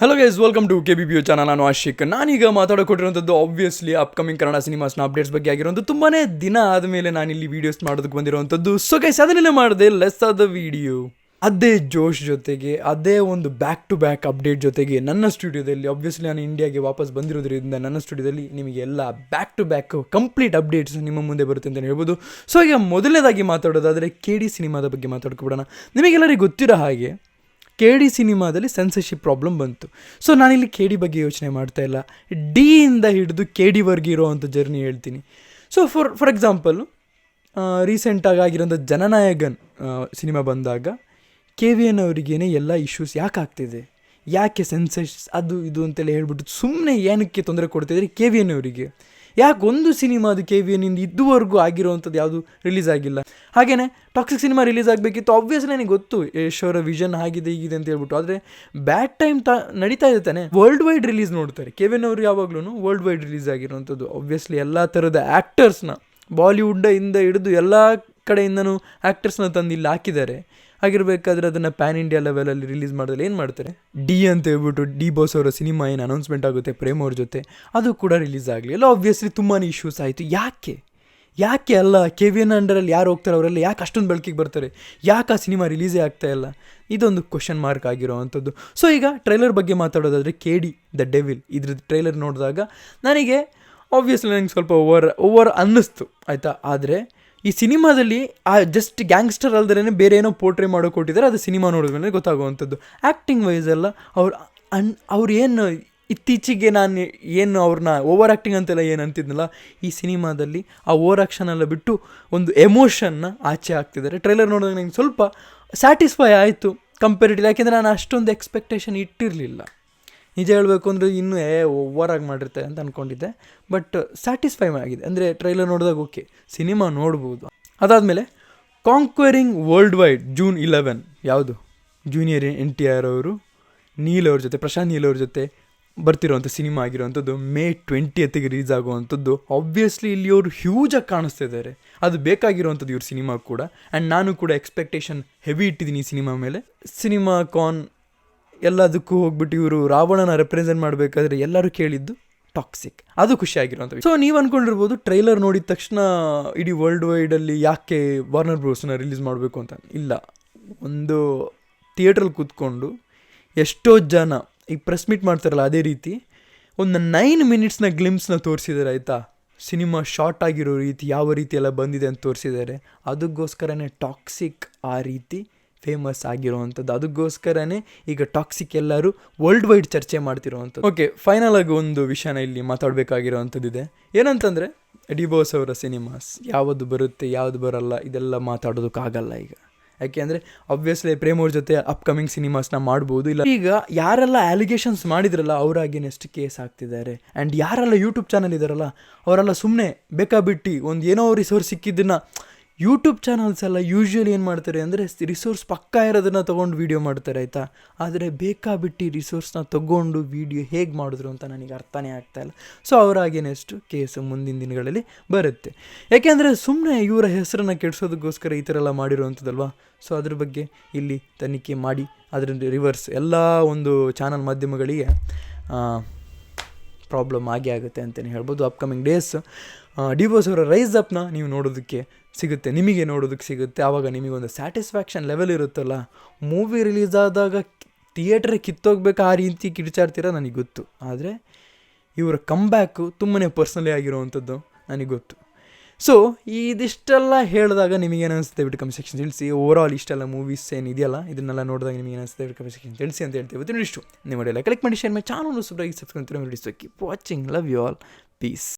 Hello guys, welcome to KBPO channel. ನಾನು ಆಶಿಕ್. ನಾನೀಗ ಮಾತಾಡೋಕೊಟ್ಟಿರೋಂಥದ್ದು ಆಬ್ವಿಯಸ್ಲಿ ಅಪ್ಕಮಿಂಗ್ ಕನ್ನಡ ಸಿನಿಮಾಸ್ನ ಅಪ್ಡೇಟ್ಸ್ ಬಗ್ಗೆ ಆಗಿರೋದು. ತುಂಬಾ ದಿನ ಆದಮೇಲೆ ನಾನಿಲ್ಲಿ ವೀಡಿಯೋಸ್ ಮಾಡೋದಕ್ಕೆ ಬಂದಿರೋವಂಥದ್ದು. ಸೊ ಗೈಸ್, ಅದನ್ನೇ ಮಾಡಿದೆ. ಲೆಸ್ ಆದ ವಿಡಿಯೋ ಅದೇ ಜೋಶ್ ಜೊತೆಗೆ, ಅದೇ ಒಂದು ಬ್ಯಾಕ್ ಟು ಬ್ಯಾಕ್ ಅಪ್ಡೇಟ್ ಜೊತೆಗೆ ನನ್ನ ಸ್ಟುಡಿಯೋದಲ್ಲಿ, ಆಬ್ವಿಯಸ್ಲಿ ನಾನು ಇಂಡಿಯಾಗೆ ವಾಪಸ್ ಬಂದಿರೋದ್ರಿಂದ ನನ್ನ ಸ್ಟುಡಿಯೋದಲ್ಲಿ ನಿಮಗೆ ಎಲ್ಲ back to back complete updates ನಿಮ್ಮ ಮುಂದೆ ಬರುತ್ತೆ ಅಂತಲೇ ಹೇಳ್ಬೋದು. ಸೊ ಈಗ ಮೊದಲನೇದಾಗಿ ಮಾತಾಡೋದಾದರೆ KD ಸಿನಿಮಾದ ಬಗ್ಗೆ ಮಾತಾಡ್ಕೊಬಿಡೋಣ. ನಿಮಗೆಲ್ಲರಿಗೂ ಗೊತ್ತಿರೋ ಹಾಗೆ KD ಸಿನಿಮಾದಲ್ಲಿ ಸೆನ್ಸರ್ಶಿಪ್ ಪ್ರಾಬ್ಲಮ್ ಬಂತು. ಸೊ ನಾನಿಲ್ಲಿ KD ಬಗ್ಗೆ ಯೋಚನೆ ಮಾಡ್ತಾ ಇಲ್ಲ, ಡಿಯಿಂದ ಹಿಡಿದು KDವರೆಗೆ ಇರೋವಂಥ ಜರ್ನಿ ಹೇಳ್ತೀನಿ. ಸೊ ಫಾರ್ ಎಕ್ಸಾಂಪಲ್, ರೀಸೆಂಟಾಗಿ ಆಗಿರೋಂಥ ಜನನಾಯಕನ್ ಸಿನಿಮಾ ಬಂದಾಗ KVN ಅವರಿಗೇನೆ ಎಲ್ಲ ಇಶ್ಯೂಸ್ ಯಾಕೆ ಆಗ್ತಿದೆ, ಯಾಕೆ ಸೆನ್ಸರ್ಸ್ ಅದು ಇದು ಅಂತೇಳಿ ಹೇಳ್ಬಿಟ್ಟು ಸುಮ್ಮನೆ ಏನಕ್ಕೆ ತೊಂದರೆ ಕೊಡ್ತಿದ್ದಾರೆ KVN ಅವರಿಗೆ. ಯಾಕೆ ಒಂದು ಸಿನಿಮಾ ಅದು KVNನಿಂದ ಇದುವರೆಗೂ ಆಗಿರೋವಂಥದ್ದು ಯಾವುದು ರಿಲೀಸ್ ಆಗಿಲ್ಲ. ಹಾಗೆಯೇ ಟಾಕ್ಸಿಕ್ ಸಿನಿಮಾ ರಿಲೀಸ್ ಆಗಬೇಕಿತ್ತು. ಆಬ್ವಿಯಸ್ಲಿ ನನಗೆ ಗೊತ್ತು ಯಶ್ ಅವರ ವಿಷನ್ ಆಗಿದೆ ಹೀಗಿದೆ ಅಂತ ಹೇಳ್ಬಿಟ್ಟು. ಆದರೆ ಬ್ಯಾಡ್ ಟೈಮ್ ನಡೀತಾ ಇದೆ ತಾನೆ. ವರ್ಲ್ಡ್ ವೈಡ್ ರಿಲೀಸ್ ನೋಡ್ತಾರೆ KVN ಅವರು, ಯಾವಾಗಲೂ ವರ್ಲ್ಡ್ ವೈಡ್ ರಿಲೀಸ್ ಆಗಿರೋವಂಥದ್ದು. ಆಬ್ವಿಯಸ್ಲಿ ಎಲ್ಲ ಥರದ ಆ್ಯಕ್ಟರ್ಸ್ನ ಬಾಲಿವುಡ್ಡಿಂದ ಹಿಡಿದು ಎಲ್ಲ ಕಡೆಯಿಂದನೂ ಆ್ಯಕ್ಟರ್ಸ್ನ ತಂದು ಇಲ್ಲಿ ಹಾಕಿದ್ದಾರೆ. ಹಾಗಿರ್ಬೇಕಾದ್ರೆ ಅದನ್ನು ಪ್ಯಾನ್ ಇಂಡಿಯಾ ಲೆವೆಲಲ್ಲಿ ರಿಲೀಸ್ ಮಾಡಿದ್ರೆ ಏನು ಮಾಡ್ತಾರೆ, ಡಿ ಅಂತ ಹೇಳ್ಬಿಟ್ಟು ಡಿ ಬಾಸ್ ಅವರ ಸಿನಿಮಾ ಏನು ಅನೌನ್ಸ್ಮೆಂಟ್ ಆಗುತ್ತೆ ಪ್ರೇಮ್ ಅವ್ರ ಜೊತೆ, ಅದು ಕೂಡ ರಿಲೀಸ್ ಆಗಲಿ. ಎಲ್ಲ ಆಬ್ವಿಯಸ್ಲಿ ತುಂಬಾ ಇಶ್ಯೂಸ್ ಆಯಿತು. ಯಾಕೆ ಅಲ್ಲ KVN ಅಂಡರಲ್ಲಿ ಯಾರು ಹೋಗ್ತಾರೆ ಅವರೆಲ್ಲ ಯಾಕೆ ಅಷ್ಟೊಂದು ಬೆಳಕಿಗೆ ಬರ್ತಾರೆ, ಯಾಕೆ ಆ ಸಿನಿಮಾ ರಿಲೀಸೇ ಆಗ್ತಾಯಿಲ್ಲ, ಇದೊಂದು ಕ್ವಶನ್ ಮಾರ್ಕ್ ಆಗಿರೋ ಅಂಥದ್ದು. ಸೊ ಈಗ ಟ್ರೈಲರ್ ಬಗ್ಗೆ ಮಾತಾಡೋದಾದರೆ KD ದ ಡೆವಿಲ್ ಇದ್ರದ್ದು ಟ್ರೈಲರ್ ನೋಡಿದಾಗ ನನಗೆ ಆಬ್ವಿಯಸ್ಲಿ ನನಗೆ ಸ್ವಲ್ಪ ಓವರ್ ಅನ್ನಿಸ್ತು, ಆಯಿತಾ. ಆದರೆ ಈ ಸಿನಿಮಾದಲ್ಲಿ ಆ ಜಸ್ಟ್ ಗ್ಯಾಂಗ್ಸ್ಟರ್ ಅಲ್ದೇ ಬೇರೆ ಏನೋ ಪೋರ್ಟ್ರೇ ಮಾಡೋಕೆ ಕೊಟ್ಟಿದ್ದಾರೆ. ಅದು ಸಿನಿಮಾ ನೋಡಿದ್ಮೇಲೆ ಗೊತ್ತಾಗುವಂಥದ್ದು. ಆ್ಯಕ್ಟಿಂಗ್ ವೈಸ್ ಎಲ್ಲ ಅವ್ರು ಏನು ಇತ್ತೀಚೆಗೆ ನಾನು ಏನು ಅವ್ರನ್ನ ಓವರ್ ಆ್ಯಕ್ಟಿಂಗ್ ಅಂತೆಲ್ಲ ಏನು ಅಂತಿದ್ನಲ್ಲ, ಈ ಸಿನಿಮಾದಲ್ಲಿ ಆ ಓವರ್ ಆ್ಯಕ್ಷನ್ ಎಲ್ಲ ಬಿಟ್ಟು ಒಂದು ಎಮೋಷನ್ನ ಆಚೆ ಹಾಕ್ತಿದ್ದಾರೆ. ಟ್ರೈಲರ್ ನೋಡಿದಾಗ ನನಗೆ ಸ್ವಲ್ಪ ಸ್ಯಾಟಿಸ್ಫೈ ಆಯಿತು ಕಂಪೇರಿಟಿವ್. ಯಾಕೆಂದರೆ ನಾನು ಅಷ್ಟೊಂದು ಎಕ್ಸ್ಪೆಕ್ಟೇಷನ್ ಇಟ್ಟಿರಲಿಲ್ಲ. ನಿಜ ಹೇಳಬೇಕು ಅಂದರೆ ಇನ್ನೂ ಓವರಾಗಿ ಮಾಡಿರ್ತಾರೆ ಅಂತ ಅಂದ್ಕೊಂಡಿದ್ದೆ. ಬಟ್ ಸ್ಯಾಟಿಸ್ಫೈ ಆಗಿದೆ. ಅಂದರೆ ಟ್ರೈಲರ್ ನೋಡಿದಾಗ ಓಕೆ, ಸಿನಿಮಾ ನೋಡ್ಬೋದು. ಅದಾದಮೇಲೆ ಕಾಂಕ್ವರಿಂಗ್ ವರ್ಲ್ಡ್ ವೈಡ್ ಜೂನ್ 11 ಯಾವುದು ಜೂನಿಯರ್ NTR ಅವರು ನೀಲ್ ಅವ್ರ ಜೊತೆ, ಪ್ರಶಾಂತ್ ನೀಲ್ ಅವ್ರ ಜೊತೆ ಬರ್ತಿರೋವಂಥ ಸಿನಿಮಾ ಆಗಿರೋವಂಥದ್ದು. May 20th ರಿಲೀಸ್ ಆಗುವಂಥದ್ದು. ಆಬ್ವಿಯಸ್ಲಿ ಇಲ್ಲಿ ಅವರು ಹ್ಯೂಜಾಗಿ ಕಾಣಿಸ್ತಿದ್ದಾರೆ. ಅದು ಬೇಕಾಗಿರೋವಂಥದ್ದು ಇವ್ರ ಸಿನಿಮಾ ಕೂಡ. ಆ್ಯಂಡ್ ನಾನು ಕೂಡ ಎಕ್ಸ್ಪೆಕ್ಟೇಷನ್ ಹೆವಿ ಇಟ್ಟಿದ್ದೀನಿ ಈ ಸಿನಿಮಾ ಮೇಲೆ. ಸಿನಿಮಾ ಕಾನ್ ಎಲ್ಲದಕ್ಕೂ ಹೋಗ್ಬಿಟ್ಟು ಇವರು ರಾವಣನ ರೆಪ್ರೆಸೆಂಟ್ ಮಾಡಬೇಕಾದ್ರೆ ಎಲ್ಲರೂ ಕೇಳಿದ್ದು ಟಾಕ್ಸಿಕ್. ಅದು ಖುಷಿಯಾಗಿರೋಂಥ. ಸೊ ನೀವು ಅಂದ್ಕೊಂಡಿರ್ಬೋದು ಟ್ರೈಲರ್ ನೋಡಿದ ತಕ್ಷಣ ಇಡೀ ವರ್ಲ್ಡ್ ವೈಡಲ್ಲಿ ಯಾಕೆ ವಾರ್ನರ್ ಬ್ರೋಸ್ನ ರಿಲೀಸ್ ಮಾಡಬೇಕು ಅಂತ. ಇಲ್ಲ, ಒಂದು ಥಿಯೇಟ್ರಲ್ಲಿ ಕೂತ್ಕೊಂಡು ಎಷ್ಟೋ ಜನ ಈಗ ಪ್ರೆಸ್ ಮೀಟ್ ಮಾಡ್ತಾರಲ್ಲ, ಅದೇ ರೀತಿ ಒಂದು 9 ಮಿನಿಟ್ಸ್ನ ಗ್ಲಿಮ್ಸ್ನ ತೋರಿಸಿದ್ದಾರೆ, ಆಯಿತಾ. ಸಿನಿಮಾ ಶಾರ್ಟ್ ಆಗಿರೋ ರೀತಿ ಯಾವ ರೀತಿ ಎಲ್ಲ ಬಂದಿದೆ ಅಂತ ತೋರಿಸಿದ್ದಾರೆ. ಅದಕ್ಕೋಸ್ಕರನೇ ಟಾಕ್ಸಿಕ್ ಆ ರೀತಿ ಫೇಮಸ್ ಆಗಿರೋವಂಥದ್ದು. ಅದಕ್ಕೋಸ್ಕರನೇ ಈಗ ಟಾಕ್ಸಿಕ್ ಎಲ್ಲರೂ ವರ್ಲ್ಡ್ ವೈಡ್ ಚರ್ಚೆ ಮಾಡ್ತಿರೋವಂಥದ್ದು. ಓಕೆ, ಫೈನಲ್ ಆಗಿ ಒಂದು ವಿಷಯನ ಇಲ್ಲಿ ಮಾತಾಡಬೇಕಾಗಿರೋವಂಥದ್ದಿದೆ. ಏನಂತಂದರೆ ಡಿ ಬಾಸ್ ಅವರ ಸಿನಿಮಾಸ್ ಯಾವುದು ಬರುತ್ತೆ ಯಾವುದು ಬರಲ್ಲ ಇದೆಲ್ಲ ಮಾತಾಡೋದಕ್ಕಾಗಲ್ಲ ಈಗ. ಯಾಕೆ ಅಂದರೆ ಆಬ್ವಿಯಸ್ಲಿ ಪ್ರೇಮ್ ಅವ್ರ ಜೊತೆ ಅಪ್ಕಮಿಂಗ್ ಸಿನಿಮಾಸ್ನ ಮಾಡ್ಬೋದು. ಇಲ್ಲ, ಈಗ ಯಾರೆಲ್ಲ ಅಲಿಗೇಷನ್ಸ್ ಮಾಡಿದ್ರಲ್ಲ ಅವರಾಗೇನೆಷ್ಟು ಕೇಸ್ ಆಗ್ತಿದ್ದಾರೆ. ಆ್ಯಂಡ್ ಯಾರೆಲ್ಲ ಯೂಟ್ಯೂಬ್ ಚಾನಲ್ ಇದ್ದಾರಲ್ಲ ಅವರೆಲ್ಲ ಸುಮ್ಮನೆ ಬೇಕಾಬಿಟ್ಟು ಒಂದು ಏನೋ ರಿಸೋರ್ಸ್ ಸಿಕ್ಕಿದ್ದನ್ನು, ಯೂಟ್ಯೂಬ್ ಚಾನಲ್ಸ್ ಎಲ್ಲ ಯೂಶ್ವಲಿ ಏನು ಮಾಡ್ತಾರೆ ಅಂದರೆ ರಿಸೋರ್ಸ್ ಪಕ್ಕಾ ಇರೋದನ್ನು ತೊಗೊಂಡು ವೀಡಿಯೋ ಮಾಡ್ತಾರೆ, ಆಯಿತಾ. ಆದರೆ ಬೇಕಾಬಿಟ್ಟು ರಿಸೋರ್ಸ್ನ ತೊಗೊಂಡು ವೀಡಿಯೋ ಹೇಗೆ ಮಾಡಿದ್ರು ಅಂತ ನನಗೆ ಅರ್ಥನೇ ಆಗ್ತಾಯಿಲ್ಲ. ಸೊ ಅವರಾಗೇನೆಷ್ಟು ಕೇಸು ಮುಂದಿನ ದಿನಗಳಲ್ಲಿ ಬರುತ್ತೆ. ಯಾಕೆಂದರೆ ಸುಮ್ಮನೆ ಇವರ ಹೆಸರನ್ನು ಕೆಡಿಸೋದಕ್ಕೋಸ್ಕರ ಈ ಥರ ಎಲ್ಲ ಮಾಡಿರೋವಂಥದ್ದಲ್ವಾ. ಸೊ ಅದ್ರ ಬಗ್ಗೆ ಇಲ್ಲಿ ತನಿಖೆ ಮಾಡಿ ಅದರ ರಿವರ್ಸ್ ಎಲ್ಲ ಒಂದು ಚಾನಲ್ ಮಾಧ್ಯಮಗಳಿಗೆ ಪ್ರಾಬ್ಲಮ್ ಆಗೇ ಆಗುತ್ತೆ ಅಂತಲೇ ಹೇಳ್ಬೋದು. ಅಪ್ಕಮಿಂಗ್ ಡೇಸ್ ಡಿ ಬಾಸ್ ಅವರ ರೈಸ್ ಅಪ್ನ ನೀವು ನೋಡೋದಕ್ಕೆ ಸಿಗುತ್ತೆ, ನಿಮಗೆ ನೋಡೋದಕ್ಕೆ ಸಿಗುತ್ತೆ. ಆವಾಗ ನಿಮಗೊಂದು ಸ್ಯಾಟಿಸ್ಫ್ಯಾಕ್ಷನ್ ಲೆವೆಲ್ ಇರುತ್ತಲ್ಲ. ಮೂವಿ ರಿಲೀಸ್ ಆದಾಗ ಥಿಯೇಟ್ರಿಗೆ ಕಿತ್ತೋಗ್ಬೇಕು ಆ ರೀತಿ ಕಿಡಿಚಾಡ್ತೀರ ನನಗೆ ಗೊತ್ತು. ಆದರೆ ಇವರ ಕಮ್ಬ್ಯಾಕು ತುಂಬಾ ಪರ್ಸ್ನಲಿ ಆಗಿರೋವಂಥದ್ದು ನನಗೆ ಗೊತ್ತು. ಸೊ ಇದಿಷ್ಟೆಲ್ಲ ಹೇಳಿದಾಗ ನಿಮಗೇನು ಅನಿಸುತ್ತೆ ಬಿಟ್ಟು ಕಮೆಂಟ್ ಸೆಕ್ಷನ್ ತಿಳಿಸಿ. ಓವರಾಲ್ ಇಷ್ಟೆಲ್ಲ ಮೂವೀಸ್ ಏನಿದೆಯಲ್ಲ ಇದನ್ನೆಲ್ಲ ನೋಡಿದಾಗ ನಿಮಗೆ ಅನಿಸುತ್ತೆ ಬಿಟ್ಟು ಕಮೆಂಟ್ ಸೆಕ್ಷನ್ ತಿಳಿಸಿ ಅಂತ ಹೇಳ್ತೀವಿ. ಇಷ್ಟು ನಿಮ್ಮಡೆಲ್ಲ ಕಲೆಕ್ಟ್ ಮಾಡಿ ಶೇರ್ ಮಾಡಿ channel subscribe keep watching. Love you all. Piece.